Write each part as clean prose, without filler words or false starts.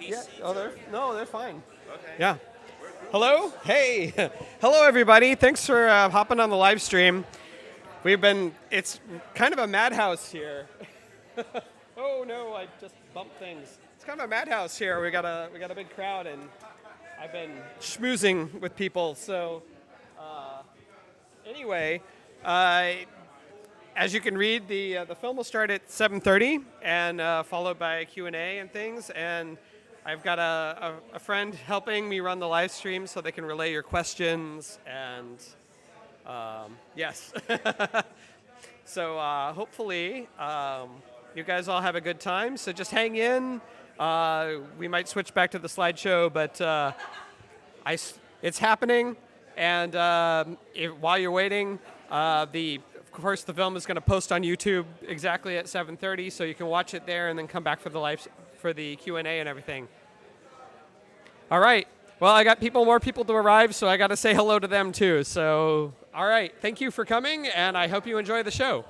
Yeah. Oh, they're fine. Okay. Yeah. Hello. Hey. Hello, everybody. Thanks for hopping on the live stream. It's kind of a madhouse here. Oh no, I just bumped things. It's kind of a madhouse here. We got a big crowd, and I've been schmoozing with people. So anyway, uh, as you can read, the film will start at 7:30 and followed by a Q&A and things. And I've got a friend helping me run the live stream so they can relay your questions. And yes, so hopefully you guys all have a good time. So just hang in. We might switch back to the slideshow, but it's happening. And while you're waiting, of course, the film is going to post on YouTube exactly at 7:30, so you can watch it there and then come back for the Q&A and everything. All right. Well, I got more people to arrive, so I got to say hello to them too. So, all right. Thank you for coming, and I hope you enjoy the show.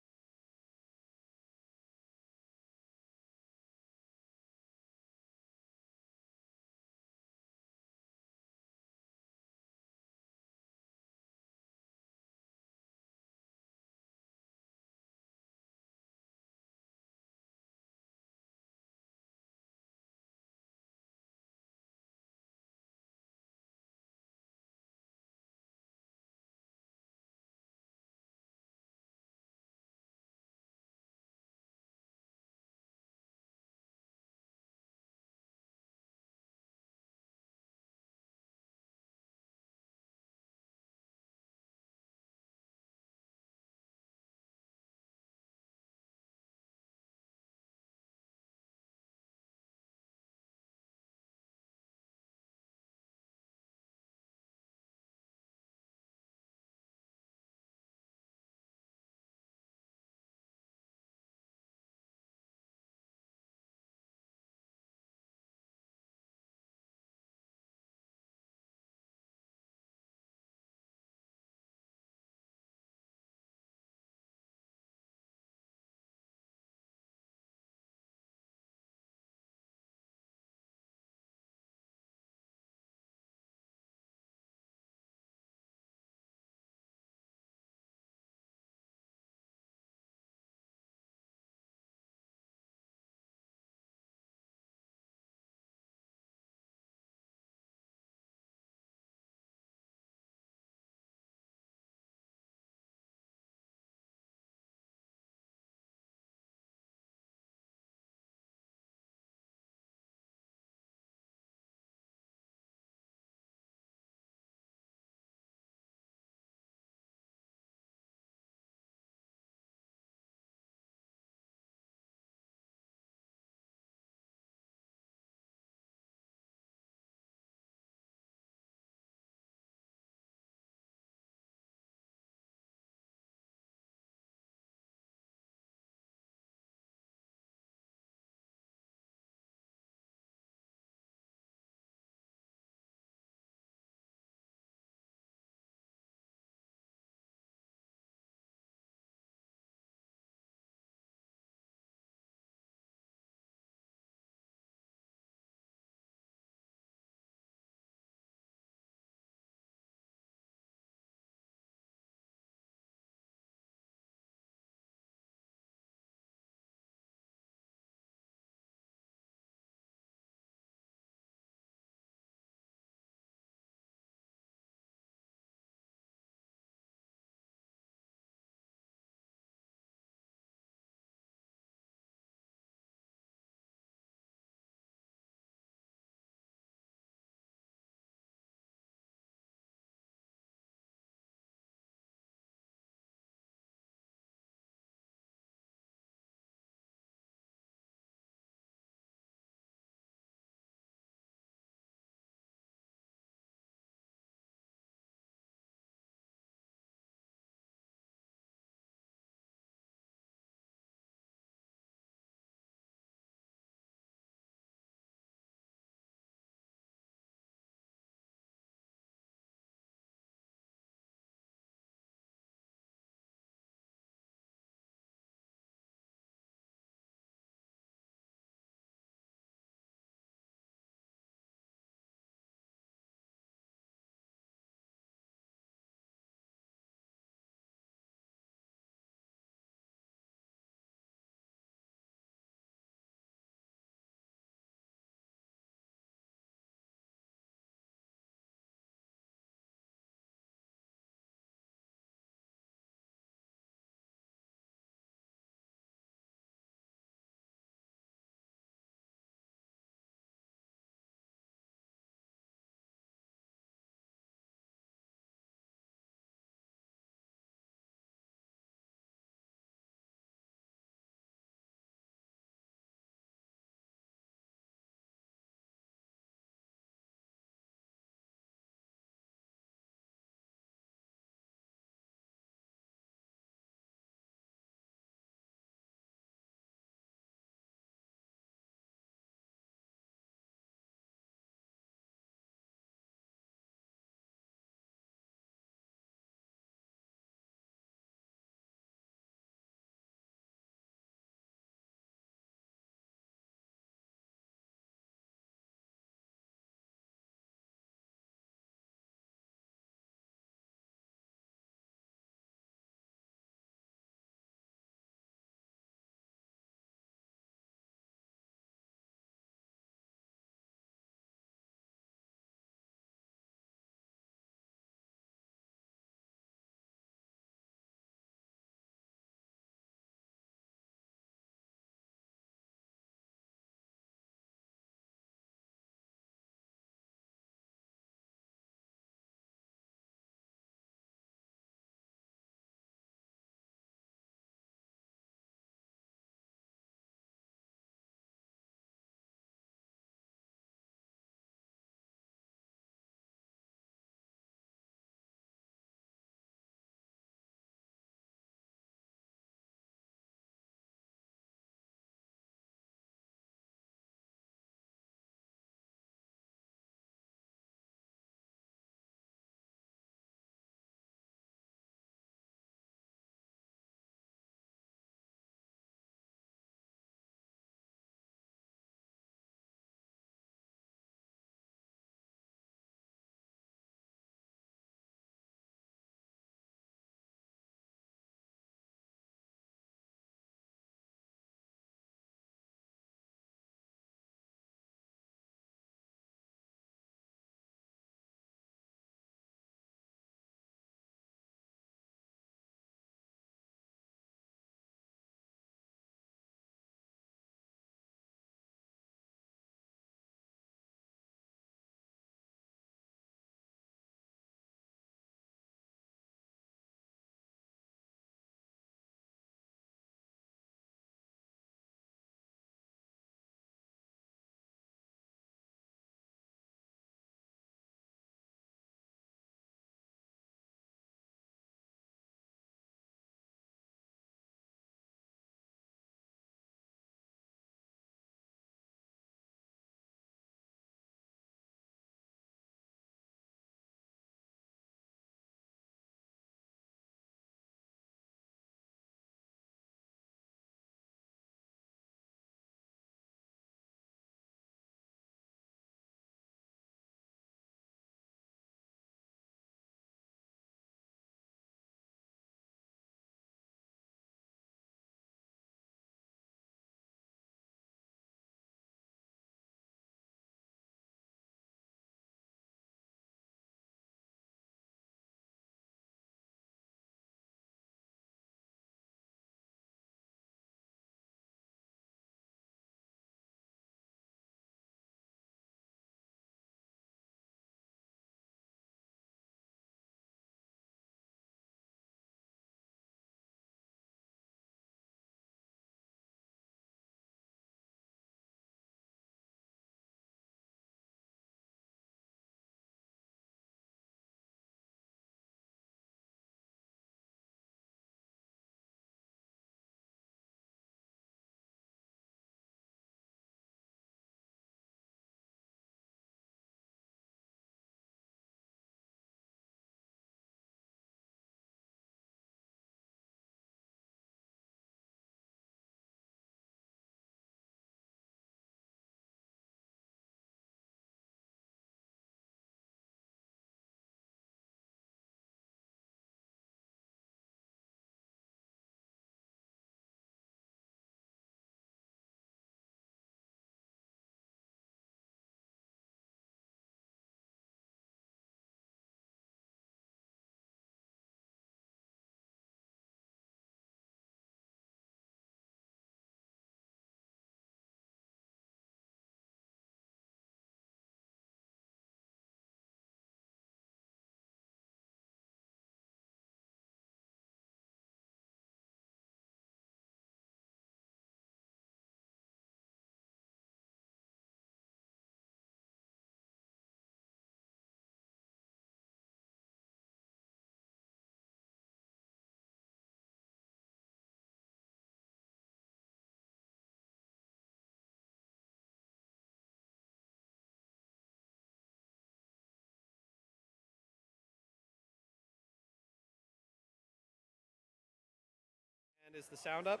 And is the sound up?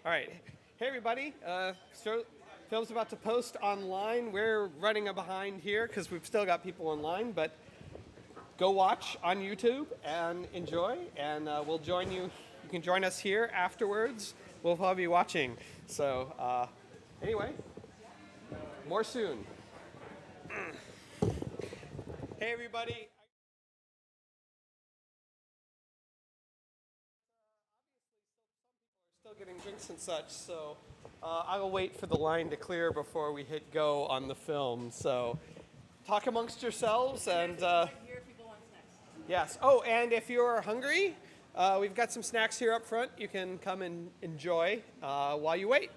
All right. Hey, everybody. Film's about to post online. We're running a behind here because we've still got people online, but go watch on YouTube and enjoy. And we'll join you. You can join us here afterwards. We'll probably be watching. So, anyway, more soon. Hey, everybody. Still getting drinks and such, so I will wait for the line to clear before we hit go on the film. So talk amongst yourselves and yes. Oh, and if you're hungry, we've got some snacks here up front. You can come and enjoy while you wait.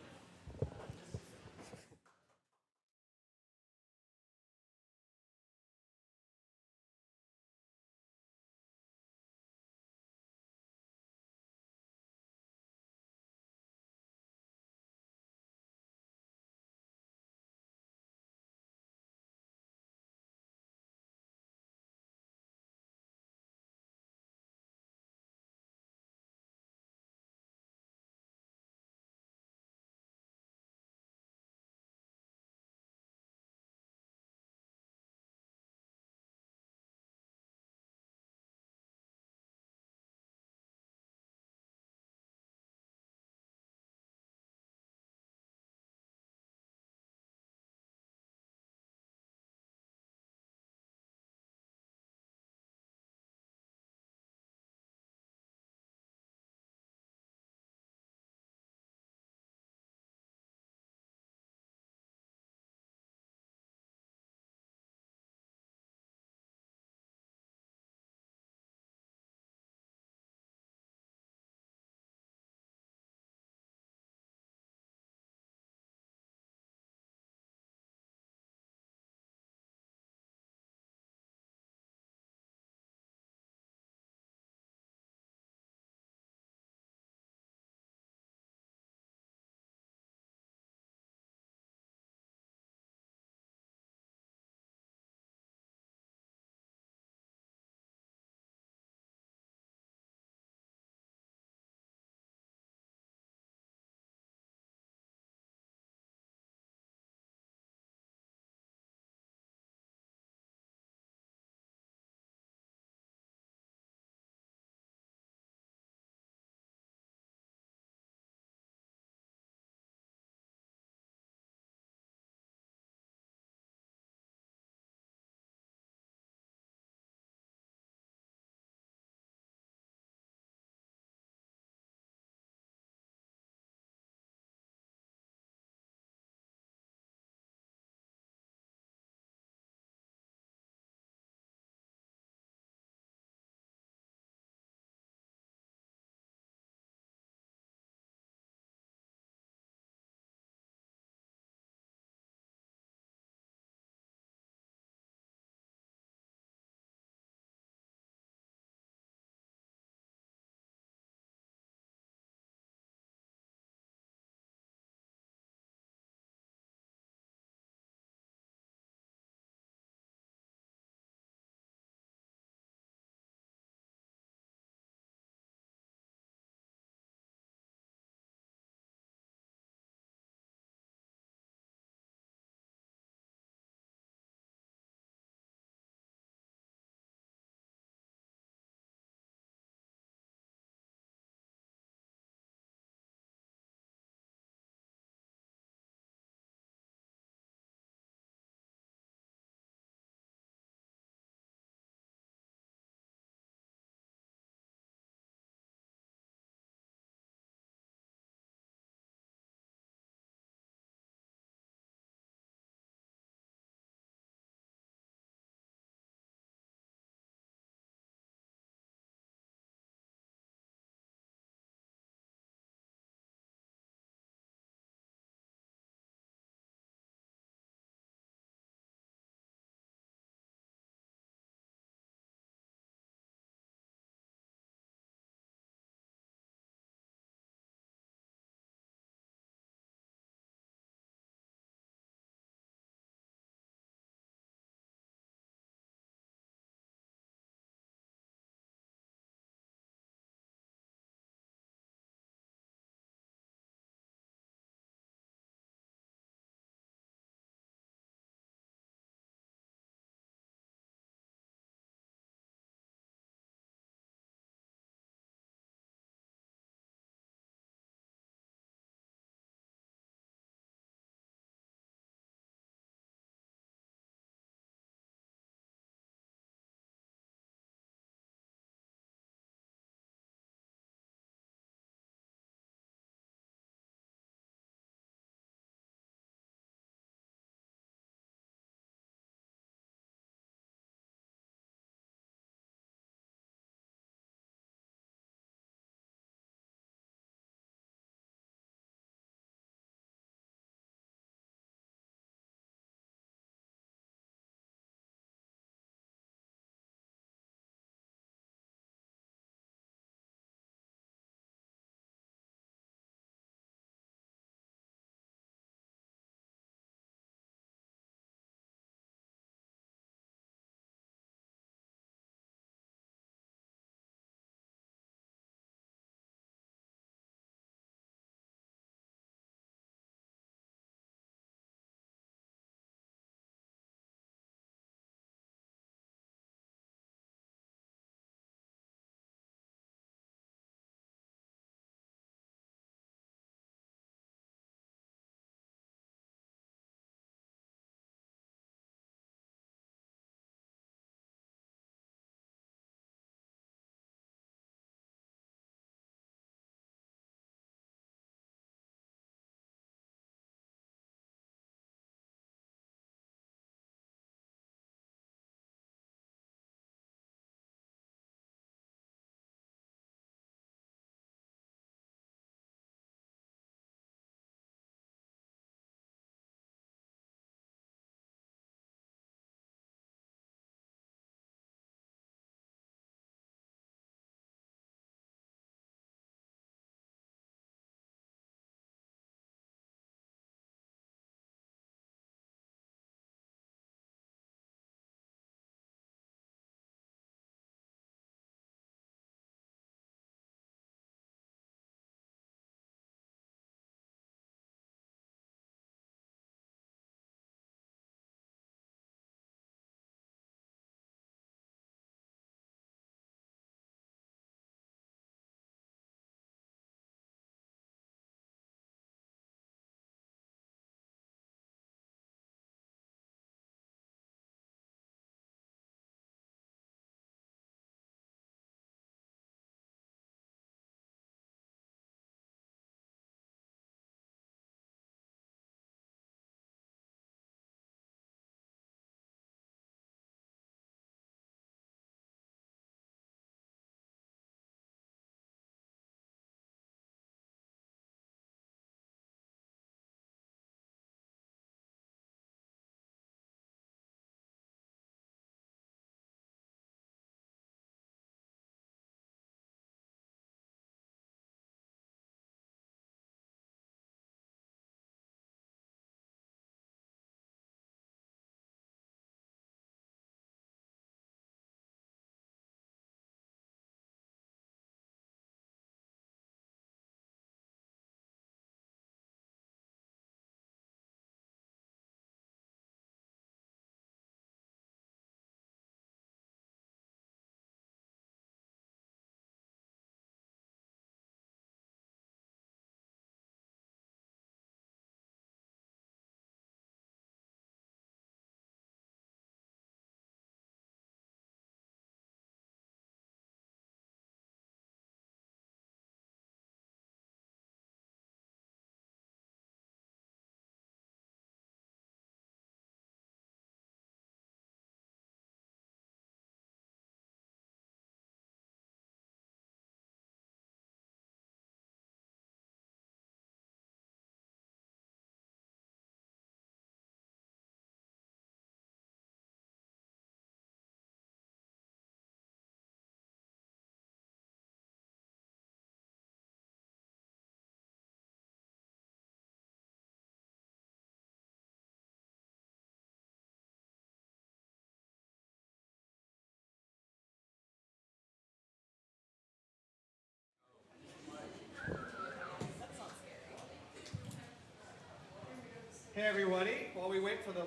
Hey everybody, while we wait for the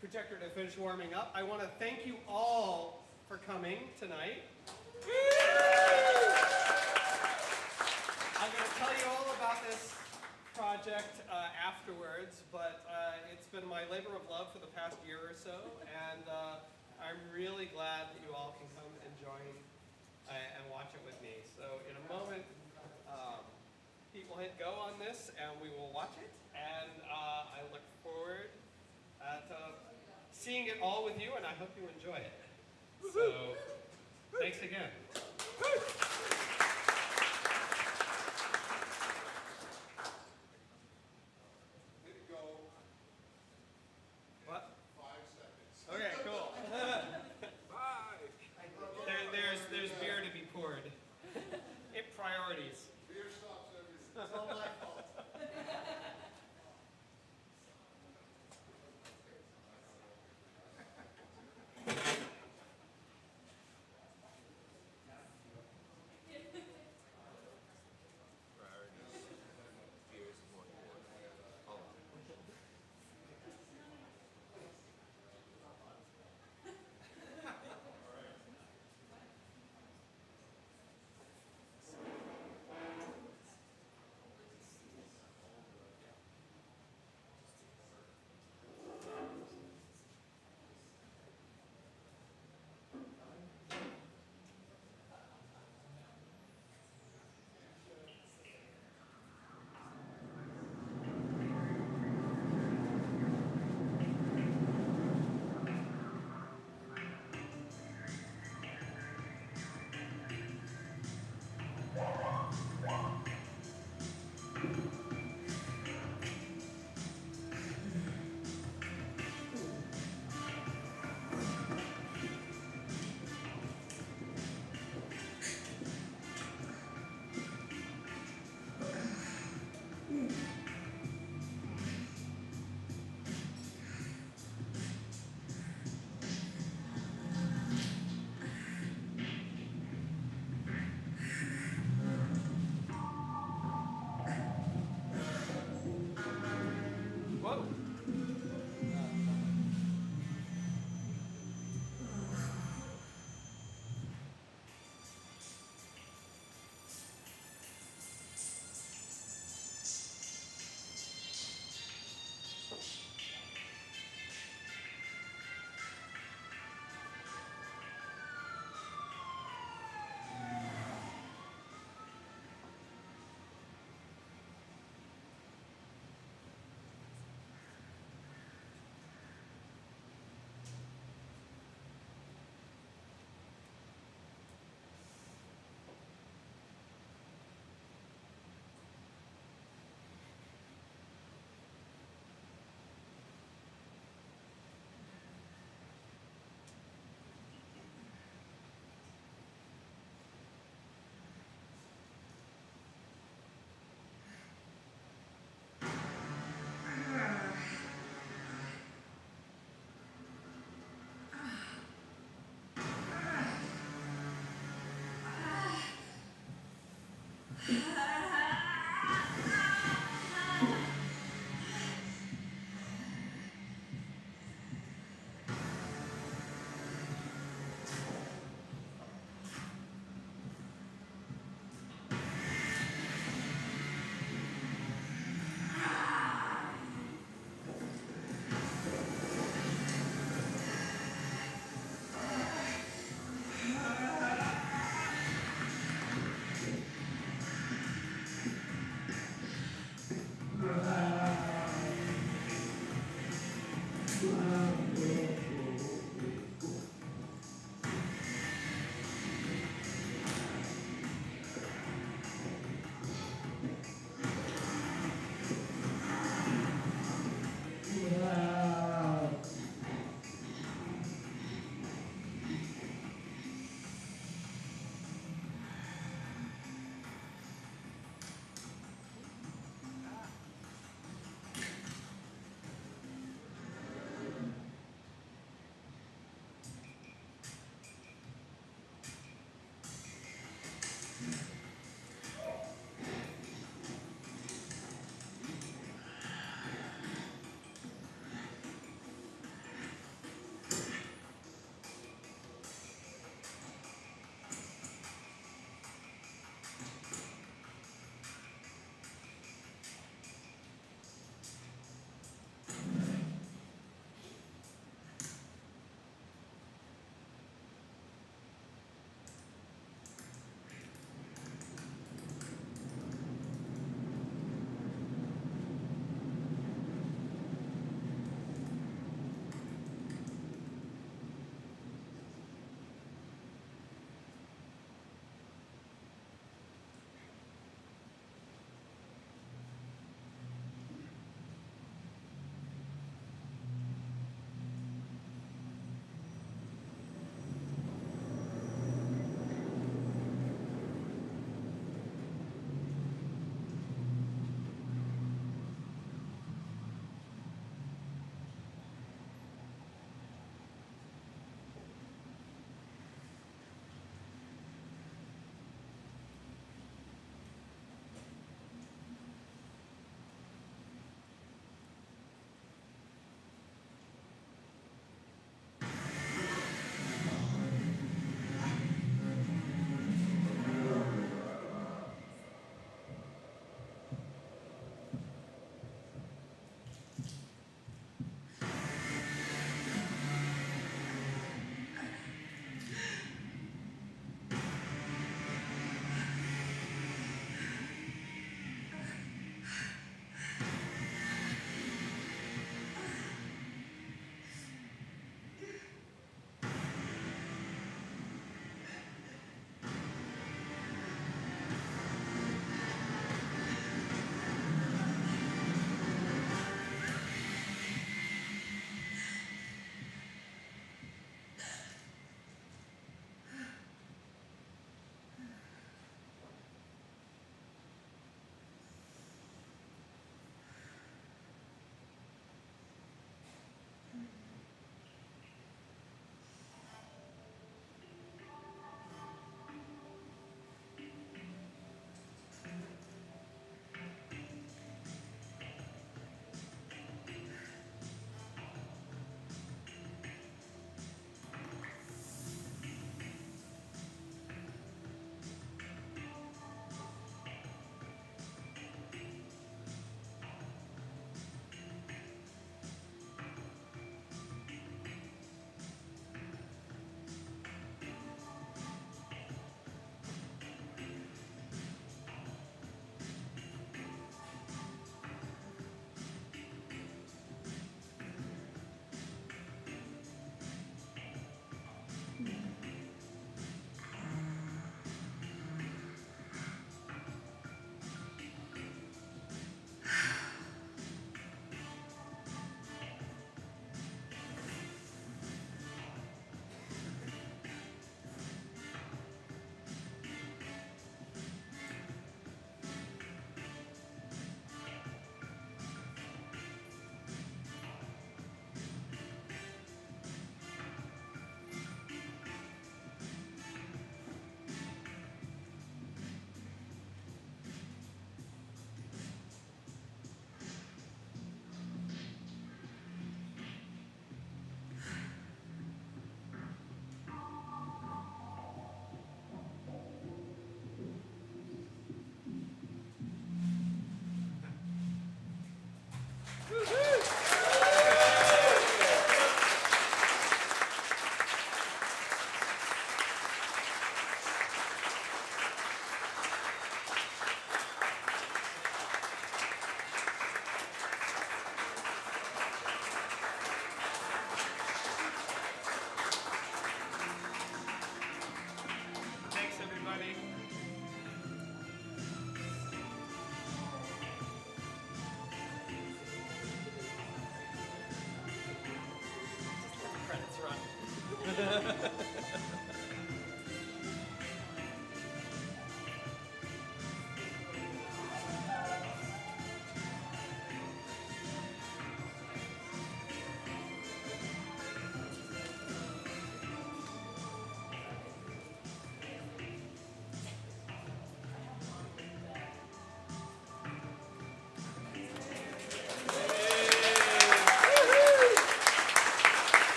projector to finish warming up, I want to thank you all for coming tonight. I'm going to tell you all about this project afterwards, but it's been my labor of love for the past year or so, and I'm really glad that you all can come and join and watch it with me. So in a moment, Pete will hit go on this, and we will watch it, and I look forward to seeing it all with you, and I hope you enjoy it. So, thanks again. What? 5 seconds. Okay, cool. Bye. There's beer to be poured. Priorities. Beer stops everything. It's all my fault. Whoa.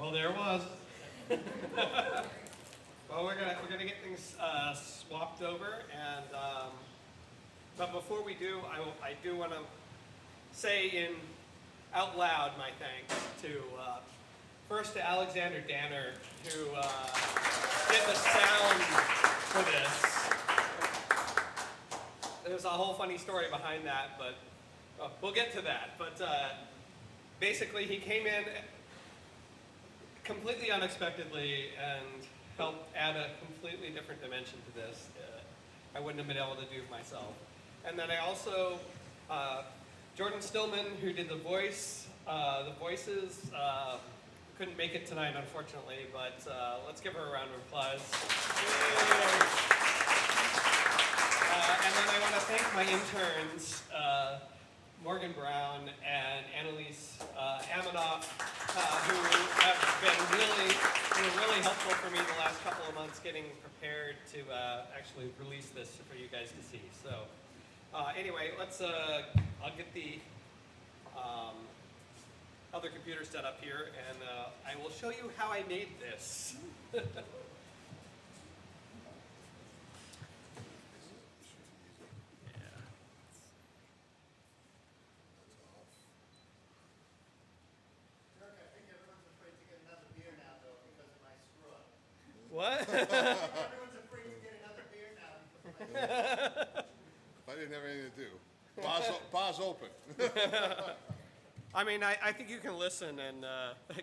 Well, there it was. Well, we're gonna get things swapped over, and but before we do, I do want to say in out loud my thanks to first to Alexander Danner, who did the sound for this. There's a whole funny story behind that, but we'll get to that. But basically, he came in completely unexpectedly and helped add a completely different dimension to this. I wouldn't have been able to do myself. And then I also, Jordan Stillman, who did the voices, couldn't make it tonight, unfortunately, but let's give her a round of applause. And then I want to thank my interns, Morgan Brown and Annalise Amanoff, who have been really helpful for me the last couple of months getting prepared to actually release this for you guys to see. So anyway, I'll get the other computer set up here, and I will show you how I made this. What? Everyone's afraid to get another beer now. If I didn't have anything to do. Bar's open. I mean, I think you can listen and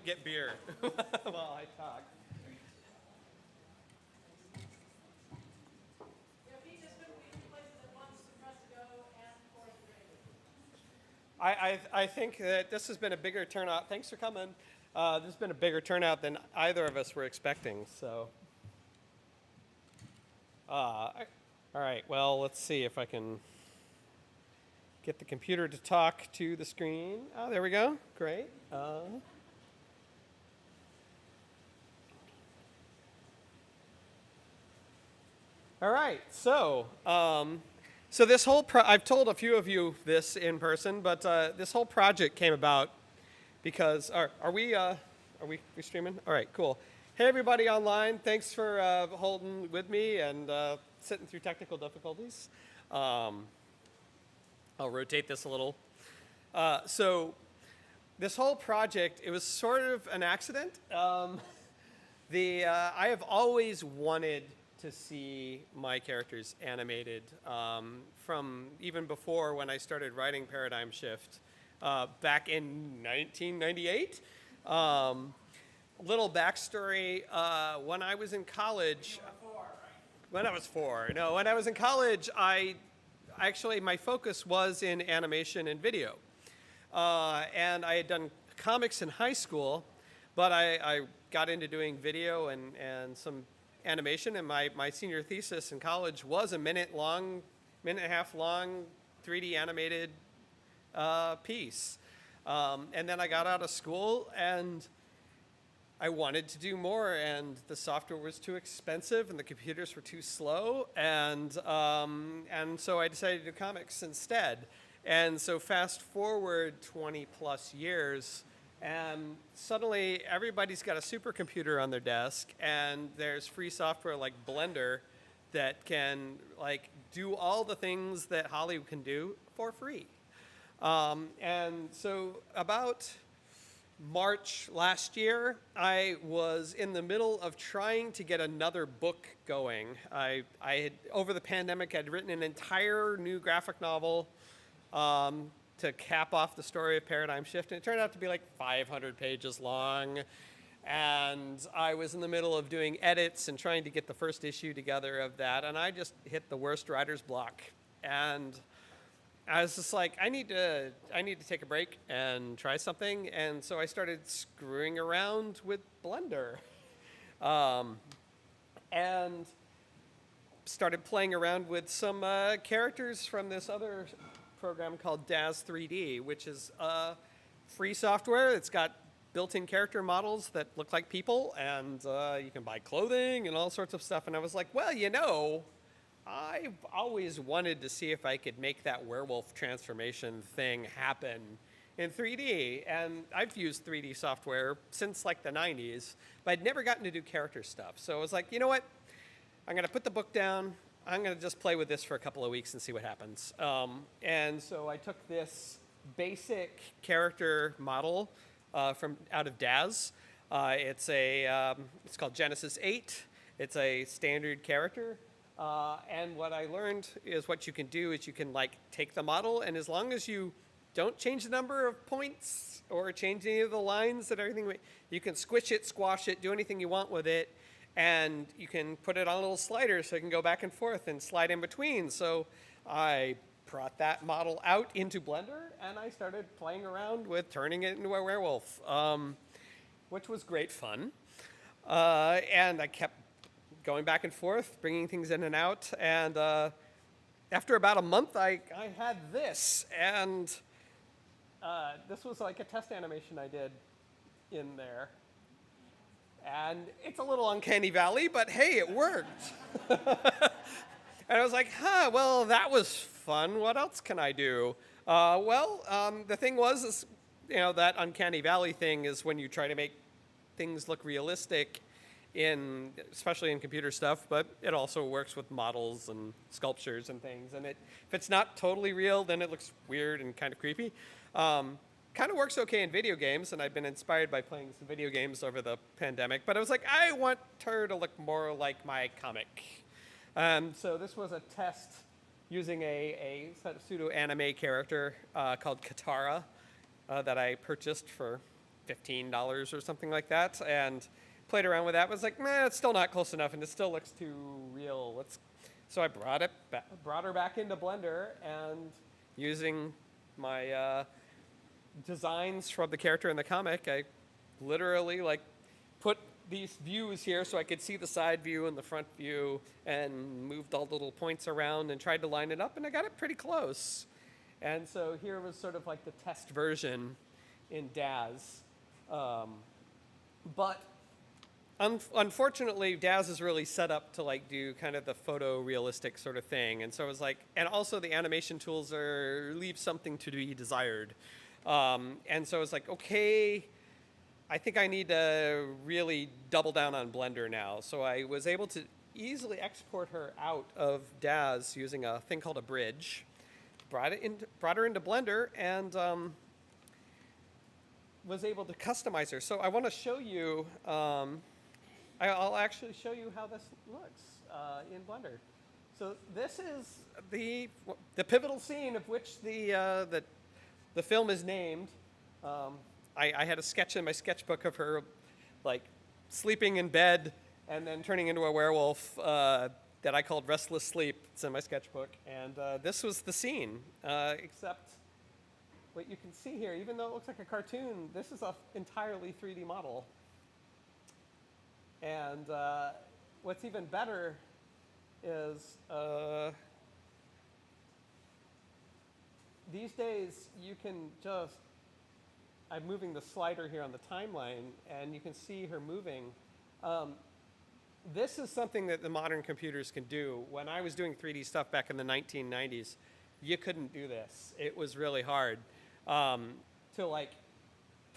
get beer while I talk. I think that this has been a bigger turnout. Thanks for coming. This has been a bigger turnout than either of us were expecting. So, all right. Well, let's see if I can get the computer to talk to the screen. Oh, there we go. Great. All right. So, so this whole I've told a few of you this in person, but this whole project came about because are we streaming? All right, cool. Hey everybody online, thanks for holding with me and sitting through technical difficulties. I'll rotate this a little. So this whole project, it was sort of an accident. I have always wanted to see my characters animated from even before when I started writing Paradigm Shift back in 1998. Little backstory, when I was in college, when I was in college, my focus was in animation and video. And I had done comics in high school, but I got into doing video and some animation, and my senior thesis in college was a minute and a half long 3D animated piece. And then I got out of school and I wanted to do more, and the software was too expensive and the computers were too slow, and so I decided to do comics instead. And so fast forward 20 plus years, and suddenly everybody's got a supercomputer on their desk, and there's free software like Blender that can do all the things that Hollywood can do for free. And so about March last year, I was in the middle of trying to get another book going. I had, over the pandemic, I'd written an entire new graphic novel to cap off the story of Paradigm Shift, and it turned out to be like 500 pages long. And I was in the middle of doing edits and trying to get the first issue together of that, and I just hit the worst writer's block And I was just like, I need to take a break and try something. And so I started screwing around with Blender, and started playing around with some characters from this other program called Daz 3D, which is free software. It's got built-in character models that look like people, and you can buy clothing and all sorts of stuff. And I was like, well, I've always wanted to see if I could make that werewolf transformation thing happen in 3D. And I've used 3D software since like the 90s, but I'd never gotten to do character stuff. So I was like, you know what? I'm going to put the book down. I'm going to just play with this for a couple of weeks and see what happens. And so I took this basic character model from out of Daz. It's called Genesis 8. It's a standard character. And what I learned is what you can do is you can like take the model, and as long as you don't change the number of points or change any of the lines and everything, you can squish it, squash it, do anything you want with it, and you can put it on a little slider so it can go back and forth and slide in between. So I brought that model out into Blender, and I started playing around with turning it into a werewolf, which was great fun. And I kept going back and forth, bringing things in and out. And after about a month, I had this. And this was like a test animation I did in there. And it's a little uncanny valley, but hey, it worked. And I was like, well, that was fun. What else can I do? The thing was, that uncanny valley thing is when you try to make things look realistic, especially in computer stuff, but it also works with models and sculptures and things. And if it's not totally real, then it looks weird and kind of creepy. Kind of works okay in video games, and I've been inspired by playing some video games over the pandemic. But I was like, I want her to look more like my comic. So this was a test using a sort of pseudo-anime character called Katara that I purchased for $15 or something like that, and played around with that. I was like, it's still not close enough, and it still looks too real. So I brought her back into Blender, and using my designs from the character in the comic, I literally put these views here so I could see the side view and the front view, and moved all the little points around and tried to line it up, and I got it pretty close. And so here was sort of like the test version in Daz. But unfortunately, Daz is really set up to do kind of the photorealistic sort of thing. And so I was like, and also the animation tools leave something to be desired. And so I was like, okay, I think I need to really double down on Blender now. So I was able to easily export her out of Daz using a thing called a bridge. Brought her into Blender, and was able to customize her. So I want to show you, I'll actually show you how this looks in Blender. So this is the pivotal scene of which the film is named. I had a sketch in my sketchbook of her sleeping in bed and then turning into a werewolf that I called Restless Sleep. It's in my sketchbook. And this was the scene, except what you can see here, even though it looks like a cartoon, this is an entirely 3D model. And what's even better is these days you can just, I'm moving the slider here on the timeline, and you can see her moving. This is something that the modern computers can do. When I was doing 3D stuff back in the 1990s, you couldn't do this. It was really hard to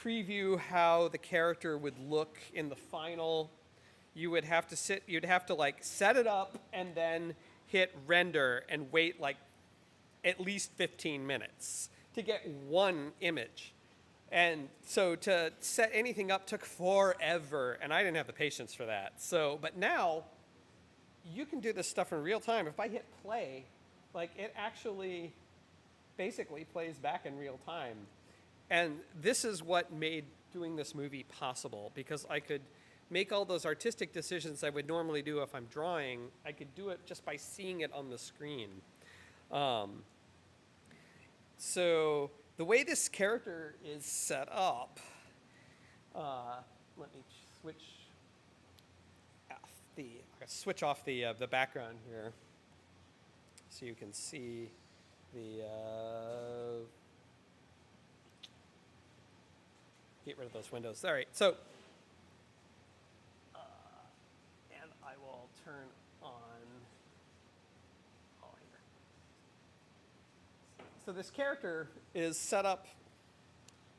preview how the character would look in the final. You'd have to set it up and then hit render and wait at least 15 minutes to get one image. And so to set anything up took forever, and I didn't have the patience for that. But now you can do this stuff in real time. If I hit play, it actually basically plays back in real time. And this is what made doing this movie possible, because I could make all those artistic decisions I would normally do if I'm drawing. I could do it just by seeing it on the screen. So the way this character is set up, let me switch off the background here, so you can see the. Get rid of those windows. All right, so, and I will turn on. Oh, here. So this character is set up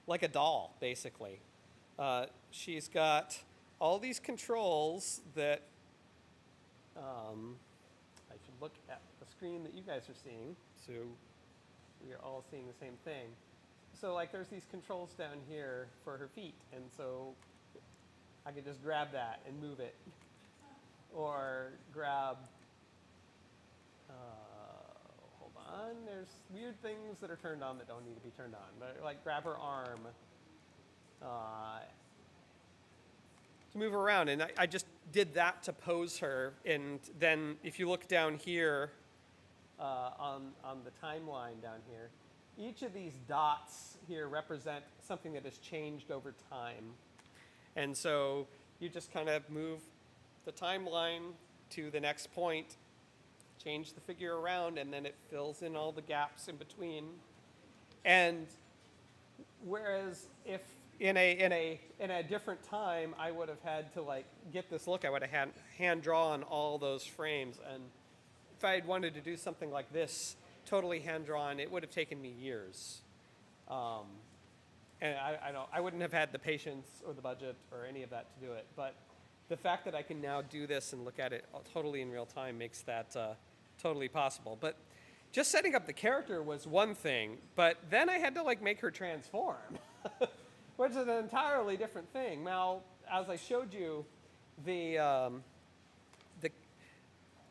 like a doll, basically. She's got all these controls that I should look at the screen that you guys are seeing, so we are all seeing the same thing. So like there's these controls down here for her feet, and so I could just grab that and move it. Or grab, hold on, there's weird things that are turned on that don't need to be turned on. But like grab her arm to move her around, and I just did that to pose her. And then if you look down here on the timeline down here, each of these dots here represent something that has changed over time. And so you just kind of move the timeline to the next point, change the figure around, and then it fills in all the gaps in between. And whereas if in a different time I would have had to like get this look, I would have had hand drawn all those frames. And if I had wanted to do something like this, totally hand-drawn, it would have taken me years. And I wouldn't have had the patience or the budget or any of that to do it. But the fact that I can now do this and look at it totally in real time makes that totally possible. But just setting up the character was one thing, but then I had to like make her transform, which is an entirely different thing. Now, as I showed you,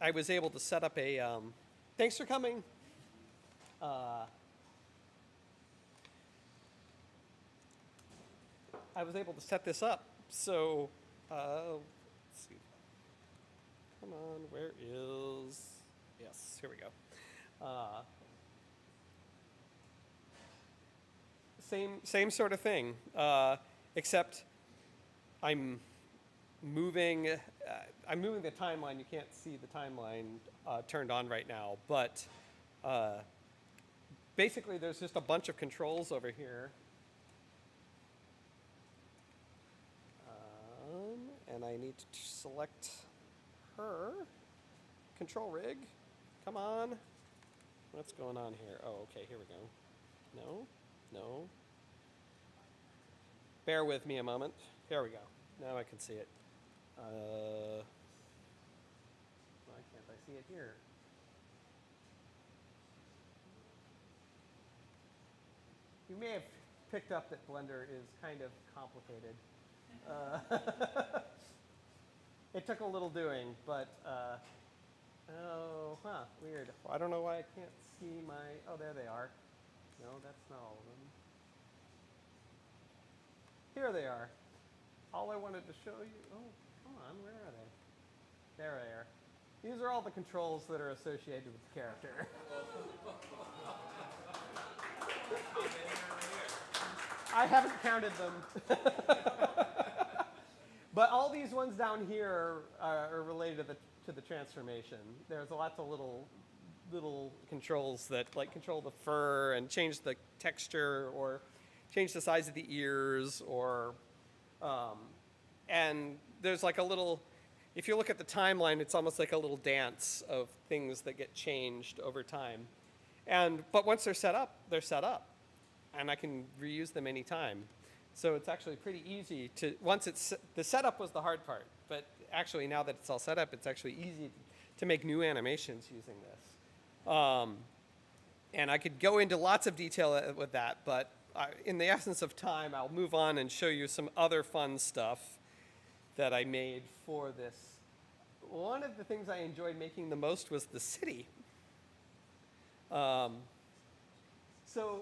I was able to set up a, thanks for coming. I was able to set this up. So, let's see. Come on, where is? Yes, here we go. Same sort of thing, except I'm moving the timeline. You can't see the timeline turned on right now, but basically there's just a bunch of controls over here. And I need to select her. Control rig. Come on. What's going on here? Oh, okay, here we go. No. Bear with me a moment. There we go. Now I can see it. Why can't I see it here? You may have picked up that Blender is kind of complicated. It took a little doing, but weird. I don't know why I can't see my, oh, there they are. No, that's not all of them. Here they are. All I wanted to show you, oh, come on, where are they? There they are. These are all the controls that are associated with the character. I haven't counted them. But all these ones down here are related to the transformation. There's lots of little controls that like control the fur and change the texture or change the size of the ears or and there's like a little, if you look at the timeline, it's almost like a little dance of things that get changed over time. But once they're set up, and I can reuse them anytime. So it's actually pretty easy to, the setup was the hard part, but actually now that it's all set up, it's actually easy to make new animations using this. And I could go into lots of detail with that, but in the essence of time, I'll move on and show you some other fun stuff that I made for this. One of the things I enjoyed making the most was the city. So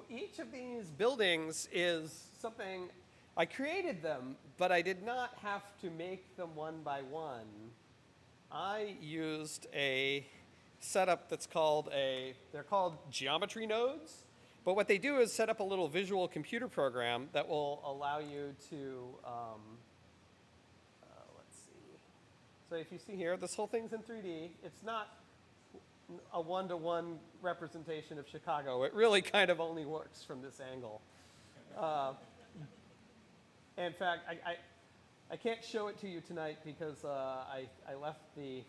each of these buildings is something, I created them, but I did not have to make them one by one. I used a setup that's they're called geometry nodes. But what they do is set up a little visual computer program that will allow you to, let's see. So if you see here, this whole thing's in 3D. It's not a one-to-one representation of Chicago. It really kind of only works from this angle. In fact, I can't show it to you tonight because I left the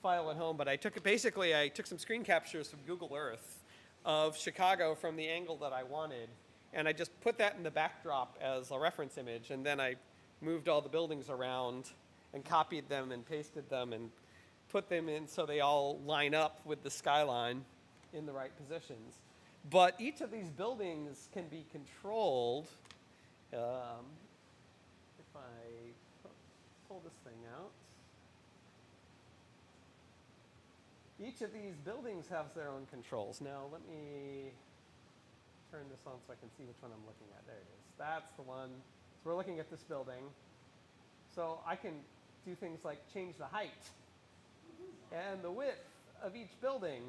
file at home, but I took some screen captures from Google Earth of Chicago from the angle that I wanted, and I just put that in the backdrop as a reference image, and then I moved all the buildings around and copied them and pasted them and put them in so they all line up with the skyline in the right positions. But each of these buildings can be controlled. If I pull this thing out, each of these buildings has their own controls. Now let me turn this on so I can see which one I'm looking at. There it is. That's the one. So we're looking at this building. So I can do things like change the height and the width of each building.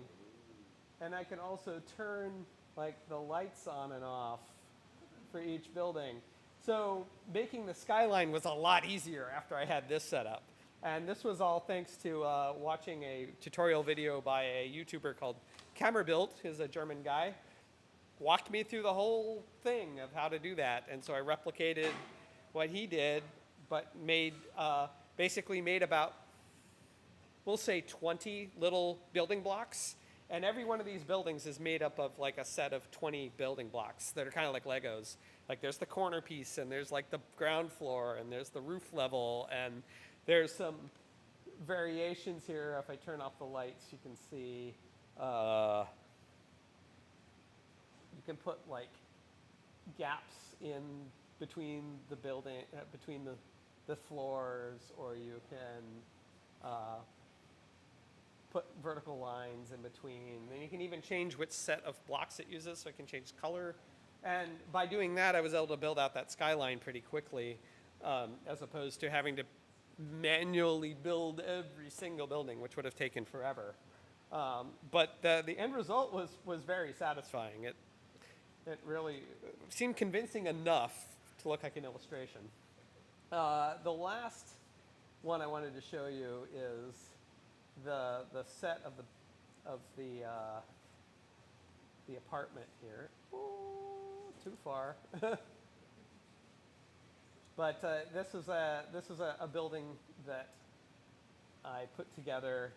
And I can also turn like the lights on and off for each building. So making the skyline was a lot easier after I had this set up. And this was all thanks to watching a tutorial video by a YouTuber called Kammerbild, who's a German guy. Walked me through the whole thing of how to do that. And so I replicated what he did, but basically made about, we'll say 20 little building blocks. And every one of these buildings is made up of like a set of 20 building blocks that are kind of like Legos. Like there's the corner piece, and there's like the ground floor, and there's the roof level, and there's some variations here. If I turn off the lights, you can see you can put like gaps in between the building, between the floors, or you can put vertical lines in between. And you can even change which set of blocks it uses, so it can change color. And by doing that, I was able to build out that skyline pretty quickly, as opposed to having to manually build every single building, which would have taken forever. But the end result was very satisfying. It really seemed convincing enough to look like an illustration. The last one I wanted to show you is the set of the apartment here. Ooh, too far. But this is a building that I put together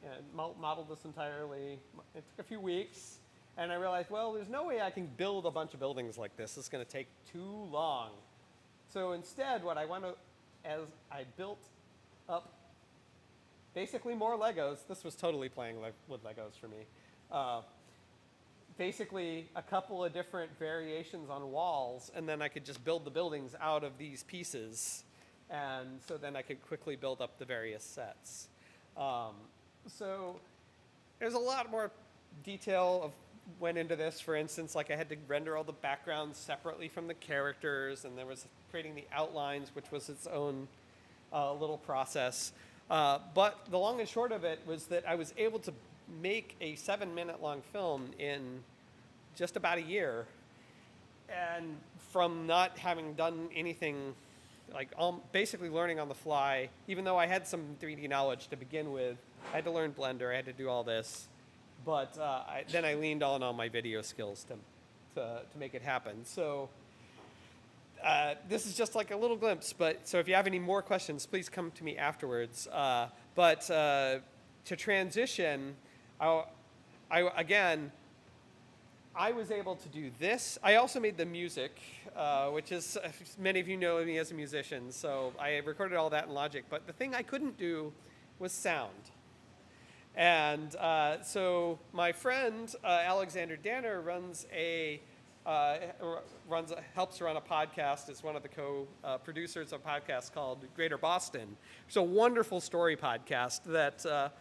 and modeled this entirely. It took a few weeks, and I realized, well, there's no way I can build a bunch of buildings like this. It's going to take too long. So instead, what I want to, as I built up basically more Legos. This was totally playing with Legos for me. Basically, a couple of different variations on walls, and then I could just build the buildings out of these pieces. And so then I could quickly build up the various sets. So there's a lot more detail of went into this. For instance, like I had to render all the backgrounds separately from the characters, and there was creating the outlines, which was its own little process. But the long and short of it was that I was able to make a 7-minute long film in just about a year, and from not having done anything, like basically learning on the fly. Even though I had some 3D knowledge to begin with, I had to learn Blender, I had to do all this, but then I leaned on all my video skills to make it happen. So this is just like a little glimpse, but so if you have any more questions, please come to me afterwards. But to transition, I was able to do this. I also made the music, which is, many of you know me as a musician, so I recorded all that in Logic. But the thing I couldn't do was sound. And so my friend, Alexander Danner, helps run a podcast, is one of the co-producers of a podcast called Greater Boston. It's a wonderful story podcast that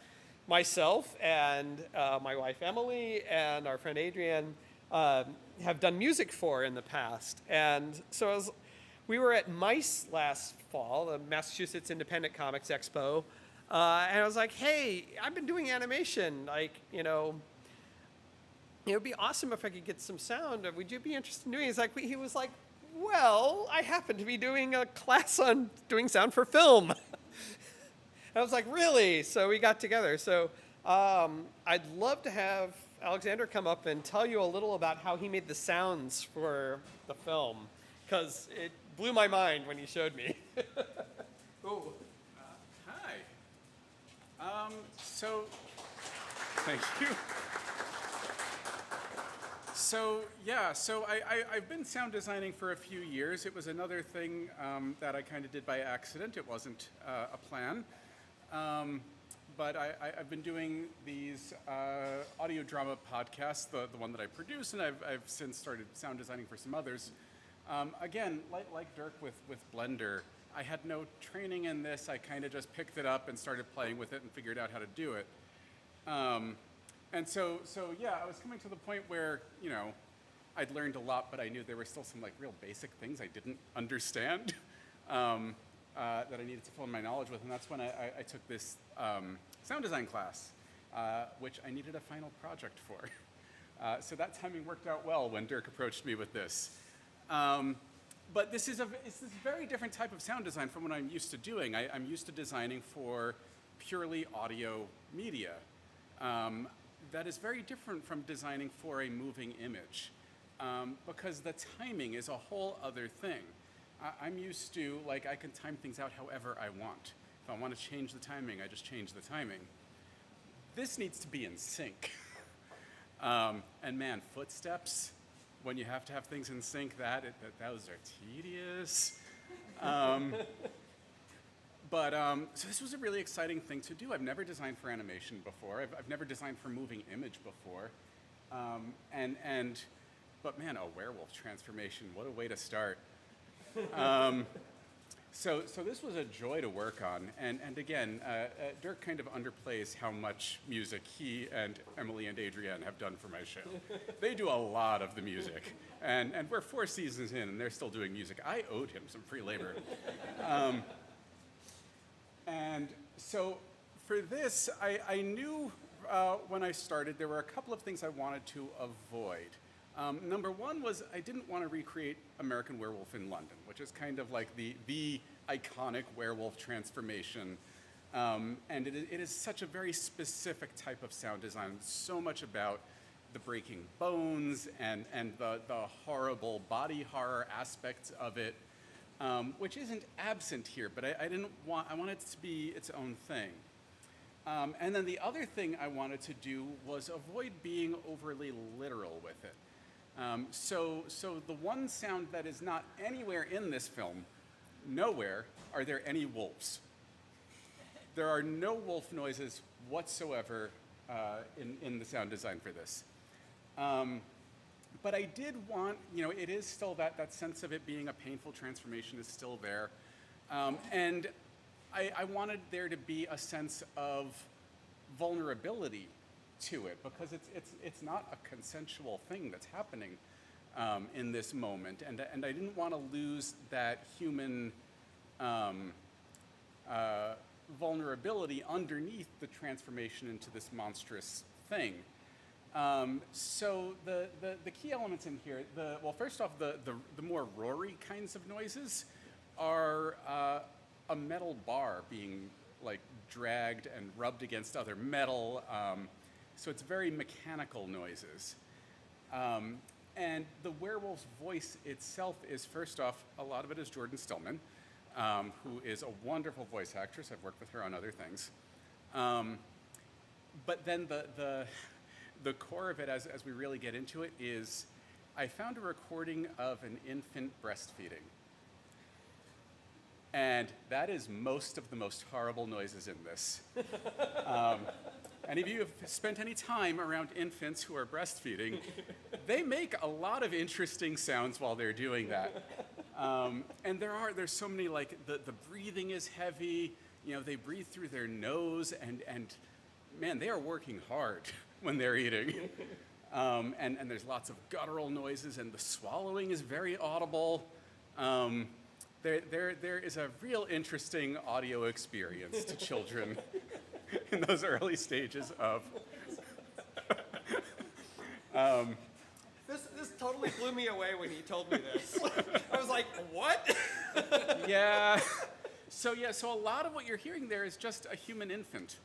myself and my wife Emily and our friend Adrienne have done music for in the past. And so we were at MICE last fall, the Massachusetts Independent Comics Expo, And I was like, hey, I've been doing animation. Like, it would be awesome if I could get some sound. Would you be interested in doing it? He was like, well, I happen to be doing a class on doing sound for film. I was like, really? So we got together. So I'd love to have Alexander come up and tell you a little about how he made the sounds for the film, because it blew my mind when he showed me. Oh. Hi. Thank you. I've been sound designing for a few years. It was another thing that I kind of did by accident. It wasn't a plan. But I've been doing these audio drama podcasts, the one that I produce, and I've since started sound designing for some others. Again, like Dirk with Blender, I had no training in this. I kind of just picked it up and started playing with it and figured out how to do it. I was coming to the point where, I'd learned a lot, but I knew there were still some real basic things I didn't understand that I needed to fill in my knowledge with, and that's when I took this sound design class, which I needed a final project for. So that timing worked out well when Dirk approached me with this. But it's this very different type of sound design from what I'm used to doing. I'm used to designing for purely audio media. That is very different from designing for a moving image, because the timing is a whole other thing. I'm used to, I can time things out however I want. If I want to change the timing, I just change the timing. This needs to be in sync. And man, footsteps, when you have to have things in sync, those are tedious. So this was a really exciting thing to do. I've never designed for animation before. I've never designed for moving image before. But man, a werewolf transformation, what a way to start. So this was a joy to work on. And again, Dirk kind of underplays how much music he and Emily and Adrienne have done for my show. They do a lot of the music. And we're 4 seasons in, and they're still doing music. I owed him some free labor. And so for this, I knew when I started there were a couple of things I wanted to avoid. Number one was I didn't want to recreate American Werewolf in London, which is kind of like the iconic werewolf transformation. And it is such a very specific type of sound design, so much about the breaking bones and the horrible body horror aspects of it. Which isn't absent here, but I wanted it to be its own thing. And then the other thing I wanted to do was avoid being overly literal with it. So the one sound that is not anywhere in this film, nowhere are there any wolves. There are no wolf noises whatsoever in the sound design for this. But I did want, it is still that sense of it being a painful transformation is still there. And I wanted there to be a sense of vulnerability to it, because it's not a consensual thing that's happening in this moment. And I didn't want to lose that human vulnerability underneath the transformation into this monstrous thing. So the key elements in here, first off, the more roary kinds of noises are a metal bar being dragged and rubbed against other metal. So it's very mechanical noises. And the werewolf's voice itself is, first off, a lot of it is Jordan Stillman, who is a wonderful voice actress. I've worked with her on other things. But then the core of it, as we really get into it, is I found a recording of an infant breastfeeding. And that is most of the most horrible noises in this. Any of you have spent any time around infants who are breastfeeding, they make a lot of interesting sounds while they're doing that. And there's so many, the breathing is heavy, they breathe through their nose, and man, they are working hard when they're eating. And there's lots of guttural noises, and the swallowing is very audible. there is a real interesting audio experience to children in those early stages of. This totally blew me away when he told me this. I was like, what? Yeah. So a lot of what you're hearing there is just a human infant,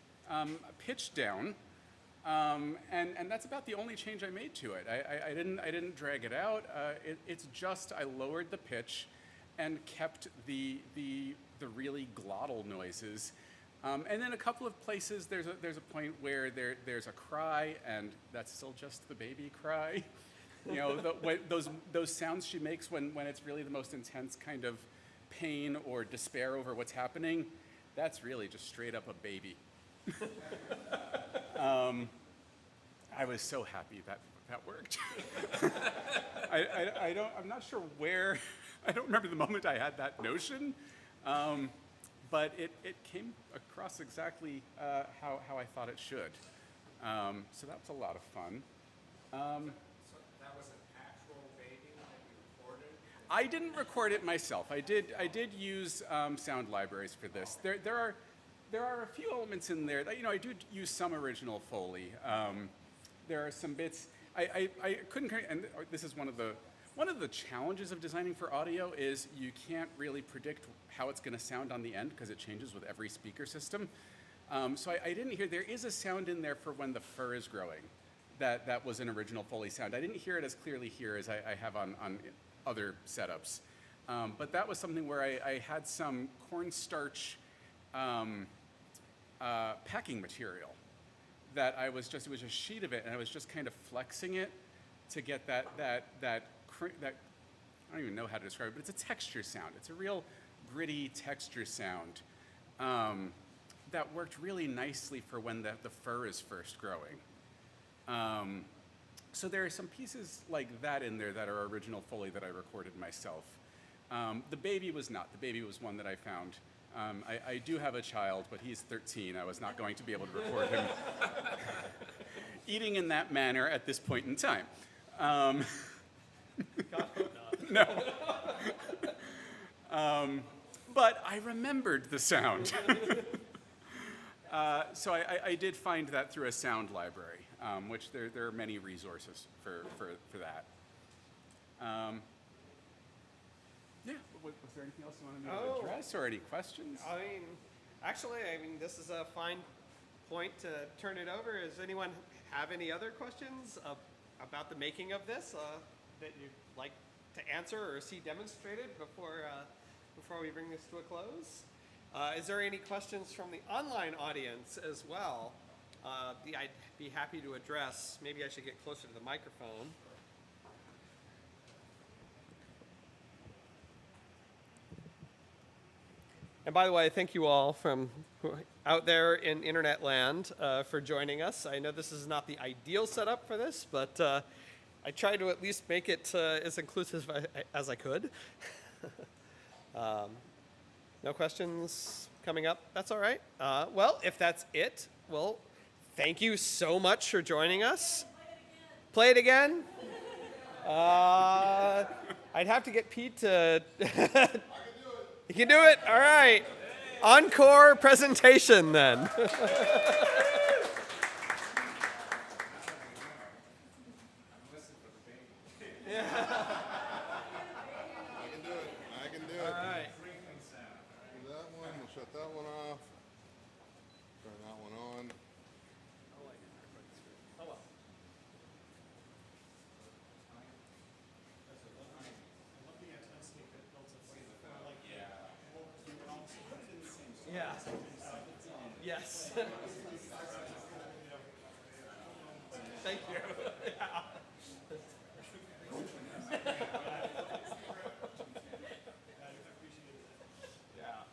pitched down, and that's about the only change I made to it. I didn't drag it out. It's just I lowered the pitch, and kept the really glottal noises. And then a couple of places there's a point where there's a cry, and that's still just the baby cry. You know, those sounds she makes when it's really the most intense kind of pain or despair over what's happening, that's really just straight up a baby. I was so happy that worked. I'm not sure where, I don't remember the moment I had that notion, but it came across exactly how I thought it should. So that was a lot of fun. So that was an actual baby that you recorded? I didn't record it myself. I did use sound libraries for this. There are a few elements in there that, I do use some original Foley. There are some bits I couldn't, and this is one of the challenges of designing for audio is you can't really predict how it's going to sound on the end because it changes with every speaker system. So I didn't hear, there is a sound in there for when the fur is growing. That was an original Foley sound. I didn't hear it as clearly here as I have on other setups. But that was something where I had some cornstarch packing material that it was a sheet of it, and I was just kind of flexing it to get that I don't even know how to describe it, but it's a texture sound. It's a real gritty texture sound that worked really nicely for when the fur is first growing. So there are some pieces like that in there that are original Foley that I recorded myself. The baby was not. The baby was one that I found. I do have a child, but he's 13. I was not going to be able to record him eating in that manner at this point in time. God hope not. No. But I remembered the sound. So I did find that through a sound library, which there are many resources for that. Yeah, was there anything else you wanted me to address or any questions? I mean, this is a fine point to turn it over. Does anyone have any other questions about the making of this that you'd like to answer or see demonstrated before we bring this to a close? Is there any questions from the online audience as well? I'd be happy to address. Maybe I should get closer to the microphone. And by the way, thank you all from out there in internet land for joining us. I know this is not the ideal setup for this, but I tried to at least make it as inclusive as I could. No questions coming up? That's all right. Well, if that's it, well, thank you so much for joining us. Play it again? I'd have to get Pete to... You can do it? All right. Encore presentation then. I can do it. All right. That one, we'll shut that one off. Turn that one on. Oh, well. Yeah. Yes. Thank you. Yeah.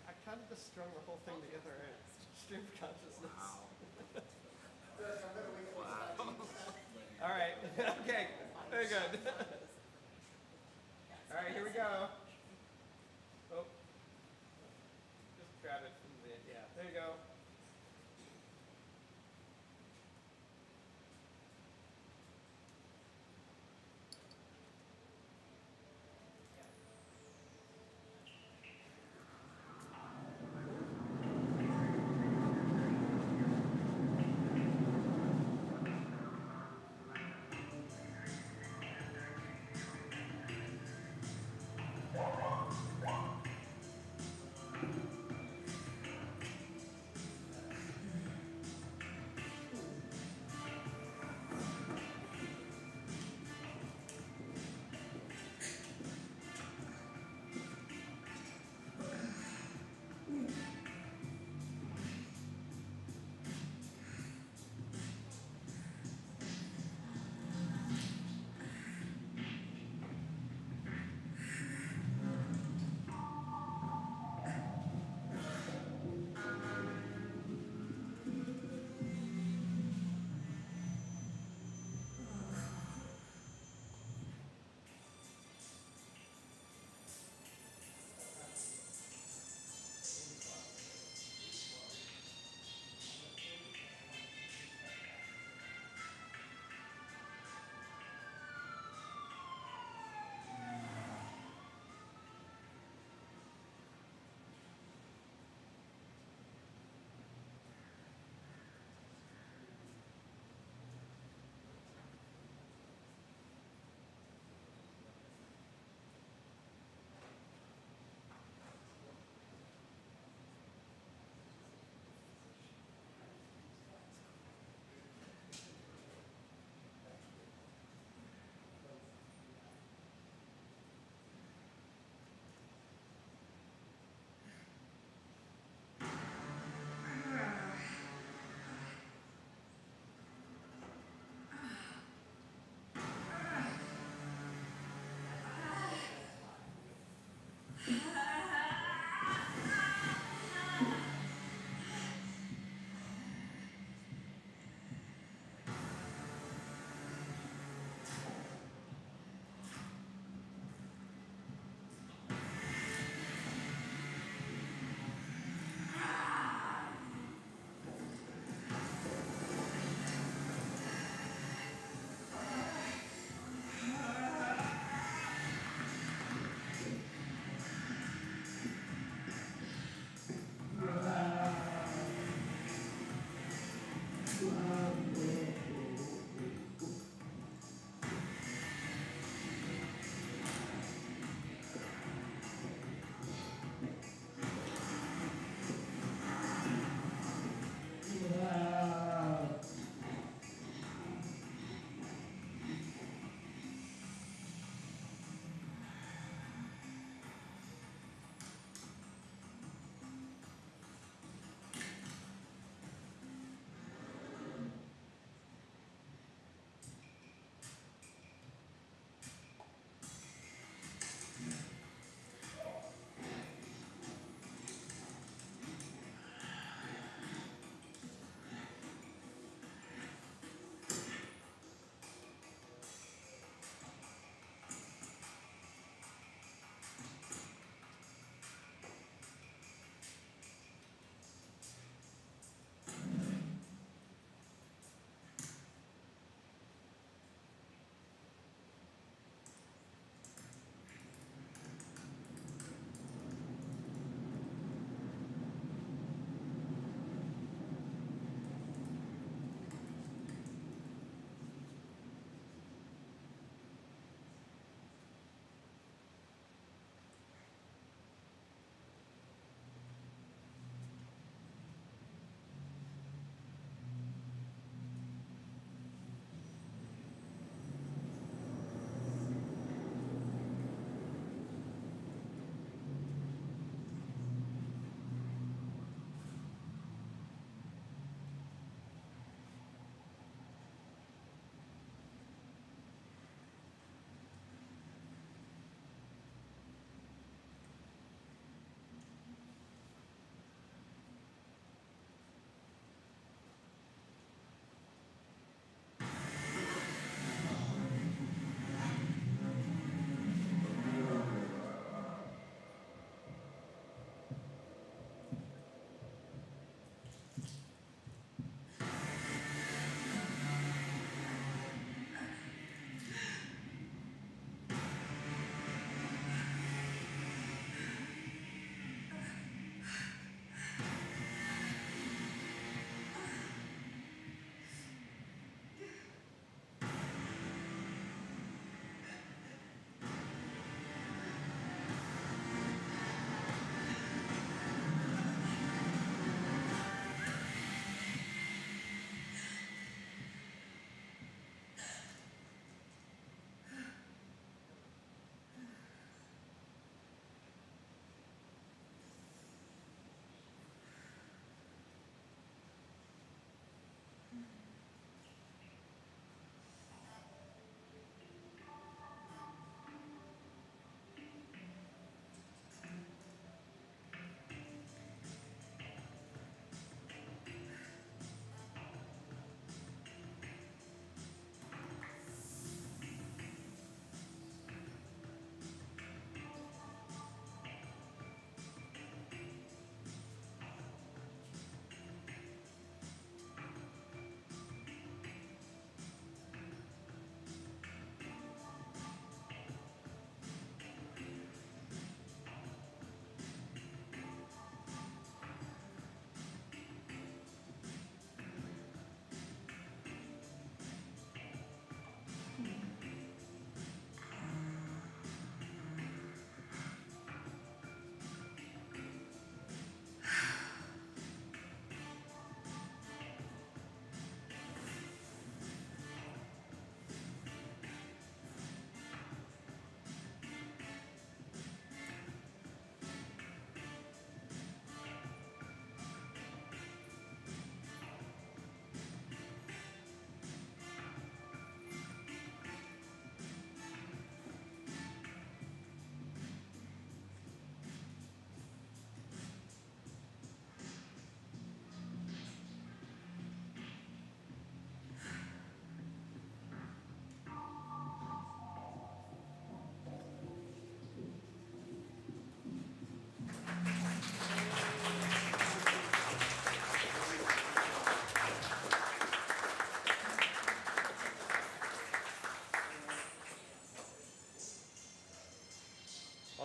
I kind of just strung the whole thing together in stream of consciousness. All right. Okay. Very good. All right. Here we go. Oh. Just grab it from the, yeah, there you go.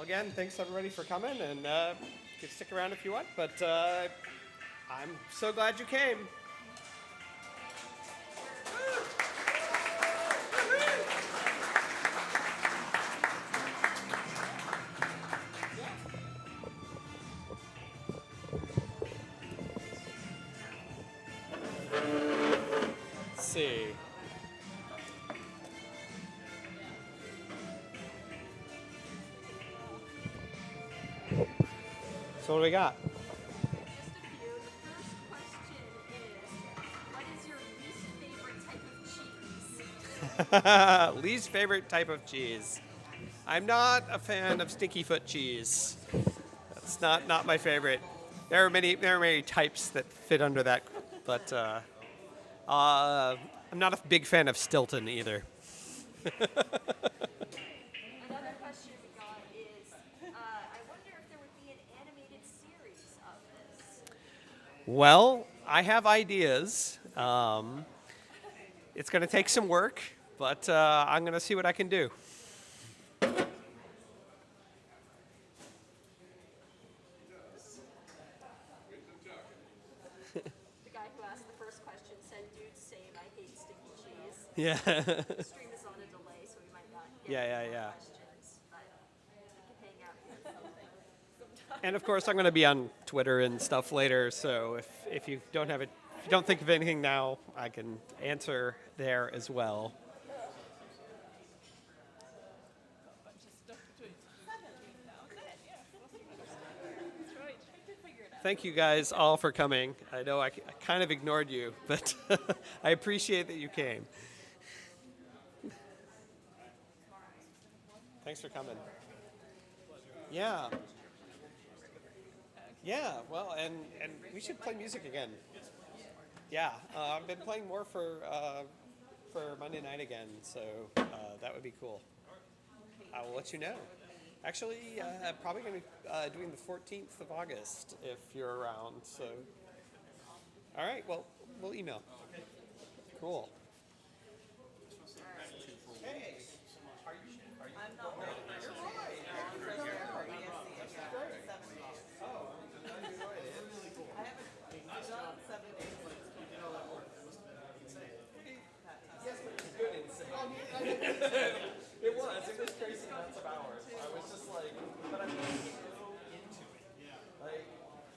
again, thanks everybody for coming, and you can stick around if you want, but I'm so glad you came. Let's see. So what do we got? Just a few. The first question is, what is your least favorite type of cheese? Least favorite type of cheese. I'm not a fan of stinky foot cheese. That's not my favorite. There are many types that fit under that, but I'm not a big fan of Stilton either. Another question we got is, I wonder if there would be an animated series of this. Well, I have ideas. It's going to take some work, but I'm going to see what I can do. The guy who asked the first question said, dude, same, I hate stinky cheese. Yeah. The stream is on a delay, so we might not get Yeah. more questions, but we can hang out here sometime. And of course, I'm going to be on Twitter and stuff later. So if you don't have it, if you don't think of anything now, I can answer there as well. Thank you guys all for coming. I know I kind of ignored you, but I appreciate that you came. Thanks for coming. Yeah. Yeah, well, and we should play music again. Yeah, I've been playing more for Monday night again, so that would be cool. I will let you know. Actually, probably going to be doing the 14th of August if you're around. So, all right. Well, we'll email. Cool. Hey, are you? I'm not. You're right. Oh, I enjoyed it. Really cool. I haven't done 7 days, but you know that work. That must have been insane. Yes, but it was good insane. It was crazy amounts of hours. I was just like, but I'm so into it. Yeah. Like,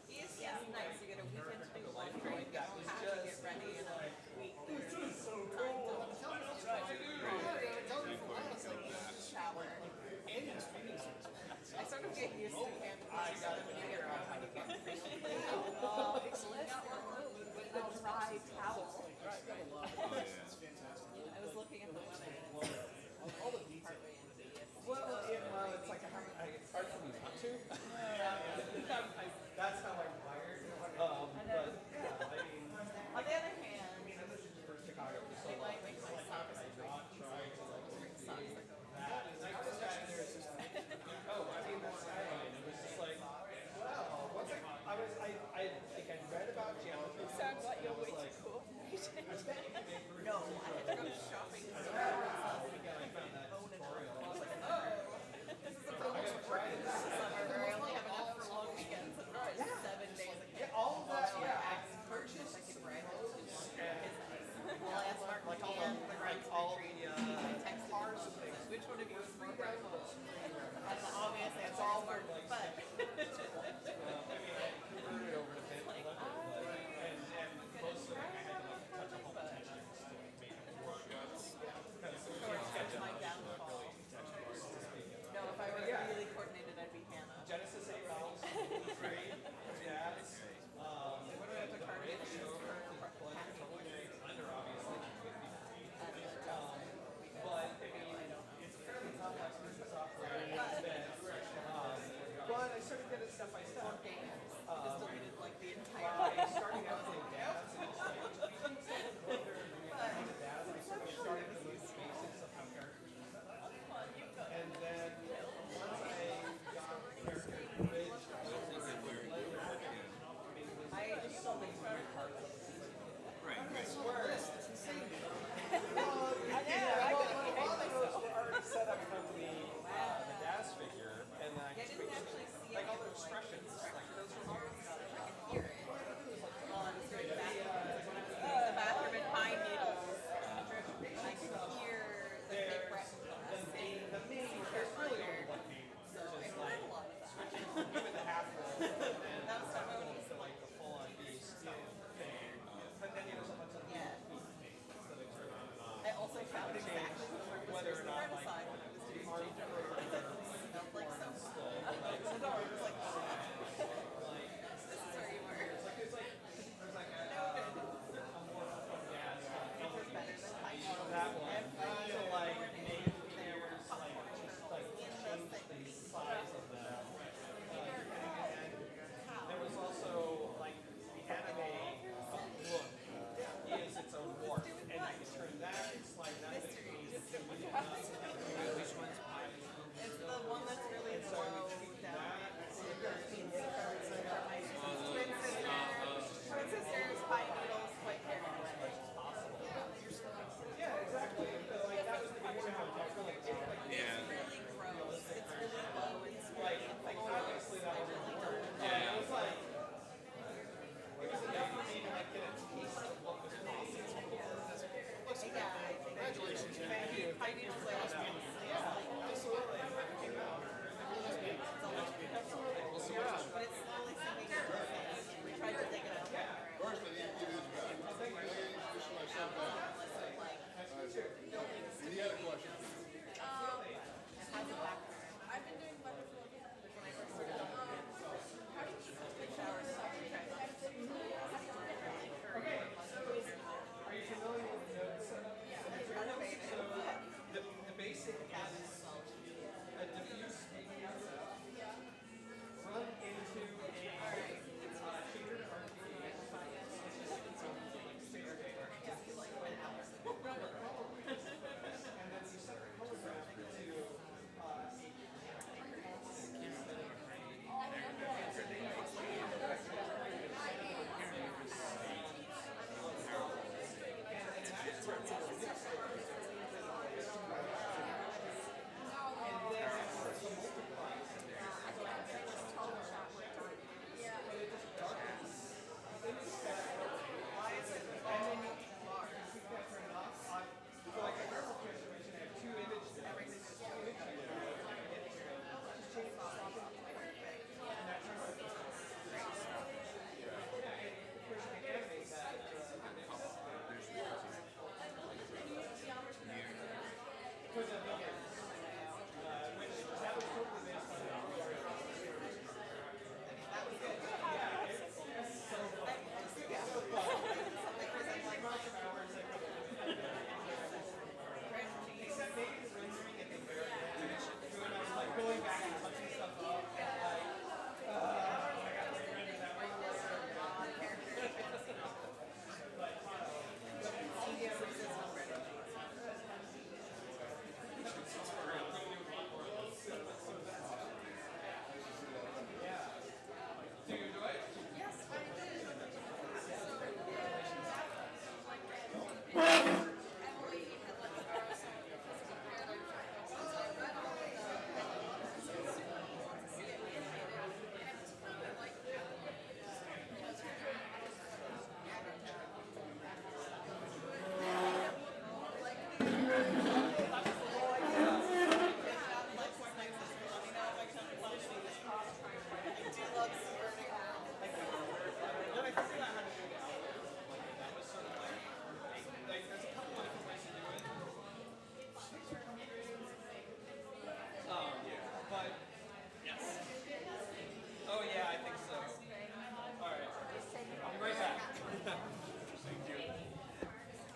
It's nice. You get a weekend to do life training. You don't have to get ready in a week. this is so change whether or not like First, I need to give you this back. This is my son back. Any other questions? I've been doing wonderful when I first started. How do you take showers? the basic is a diffuse run into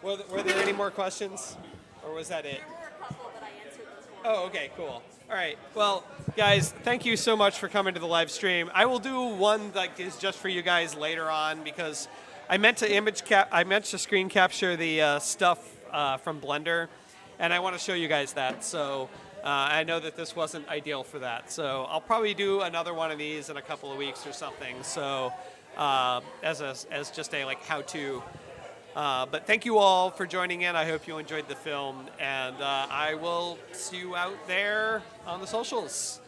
Were there any more questions, or was that it? There were a couple, but I answered those ones. Oh, okay, cool. All right. Well, guys, thank you so much for coming to the live stream. I will do one that is just for you guys later on because I meant to screen capture the stuff from Blender, and I want to show you guys that. So I know that this wasn't ideal for that. So I'll probably do another one of these in a couple of weeks or something. So as just a like how-to. But thank you all for joining in. I hope you enjoyed the film, and I will see you out there on the socials.